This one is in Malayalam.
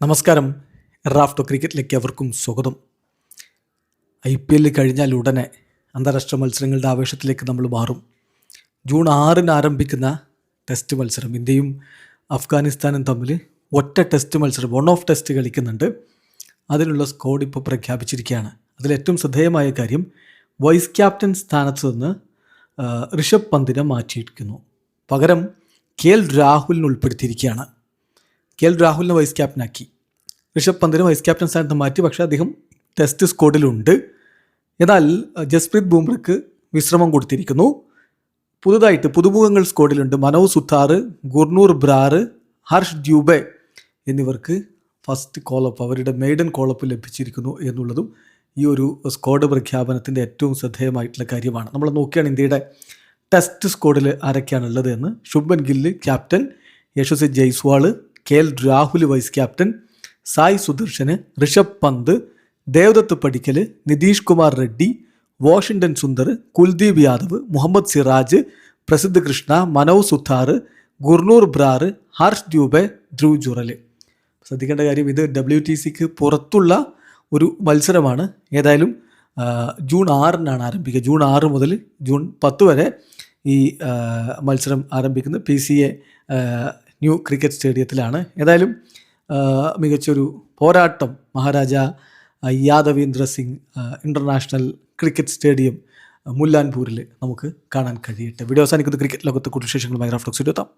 നമസ്കാരം. റാഫ്റ്റോ ക്രിക്കറ്റിലേക്ക് അവർക്കും സ്വാഗതം. IPL കഴിഞ്ഞാൽ ഉടനെ അന്താരാഷ്ട്ര മത്സരങ്ങളുടെ ആവേശത്തിലേക്ക് നമ്മൾ മാറും. ജൂൺ 6 ആരംഭിക്കുന്ന ടെസ്റ്റ് മത്സരം, ഇന്ത്യയും അഫ്ഗാനിസ്ഥാനും തമ്മിൽ ഒറ്റ ടെസ്റ്റ് മത്സരം, ഓഫ് ടെസ്റ്റ് കളിക്കുന്നുണ്ട്. അതിനുള്ള സ്ക്വാഡ് ഇപ്പോൾ പ്രഖ്യാപിച്ചിരിക്കുകയാണ്. അതിലേറ്റവും ശ്രദ്ധേയമായ കാര്യം, വൈസ് ക്യാപ്റ്റൻ സ്ഥാനത്ത് നിന്ന് ഋഷഭ് പന്തിനെ മാറ്റിയിരിക്കുന്നു. പകരം KL രാഹുലിനെ ഉൾപ്പെടുത്തിയിരിക്കുകയാണ്. KL രാഹുലിനെ വൈസ് ക്യാപ്റ്റനാക്കി. ഋഷഭ് പന്തിനെ വൈസ് ക്യാപ്റ്റൻ സ്ഥാനത്ത് മാറ്റി. പക്ഷേ അദ്ദേഹം ടെസ്റ്റ് സ്ക്വാഡിലുണ്ട്. എന്നാൽ ജസ്പ്രീത് ബുംറയ്ക്ക് വിശ്രമം കൊടുത്തിരിക്കുന്നു. പുതുതായിട്ട് പുതുമുഖങ്ങൾ സ്ക്വാഡിലുണ്ട്. മനോജ് സുതാർ, ഗുർനൂർ ബ്രാർ, ഹർഷ് ദ്യൂബെ എന്നിവർക്ക് ഫസ്റ്റ് കോളപ്പ്, അവരുടെ മെയ്ഡൻ കോളപ്പ് ലഭിച്ചിരിക്കുന്നു എന്നുള്ളതും ഈ ഒരു സ്ക്വാഡ് പ്രഖ്യാപനത്തിൻ്റെ ഏറ്റവും ശ്രദ്ധേയമായിട്ടുള്ള കാര്യമാണ്. നമ്മൾ നോക്കുകയാണ് ഇന്ത്യയുടെ ടെസ്റ്റ് സ്ക്വാഡിൽ ആരൊക്കെയാണുള്ളത് എന്ന്. Shubman Gill captain, Yashasvi Jaiswal, KL Rahul vice captain, Sai Sudharsan, Rishabh Pant, Devdutt Padikkal, Nitish Kumar Reddy, Washington Sundar, Kuldeep Yadav, Mohammed Siraj, Prasidh Krishna, Manoj Suthar, Gurnoor Brar, Harsh Dubey, Dhruv Jurel. ശ്രദ്ധിക്കേണ്ട കാര്യം, ഇത് WTCക്ക് പുറത്തുള്ള ഒരു മത്സരമാണ്. ഏതായാലും ജൂൺ 6 ആരംഭിക്കുക. ജൂൺ 6 മുതൽ ജൂൺ 10 വരെ ഈ മത്സരം ആരംഭിക്കുന്നത് PCA ന്യൂ ക്രിക്കറ്റ് സ്റ്റേഡിയത്തിലാണ്. ഏതായാലും മികച്ചൊരു പോരാട്ടം Maharaja Yadavindra Singh international cricket stadium മുല്ലാൻപൂരിൽ നമുക്ക് കാണാൻ കഴിയട്ടെ. വീഡിയോ അവസാനിക്കുന്ന ക്രിക്കറ്റ് ലോകത്തെ കൂടുതൽ വിശേഷങ്ങളുമായി റാഫ്റ്റോ എത്താം.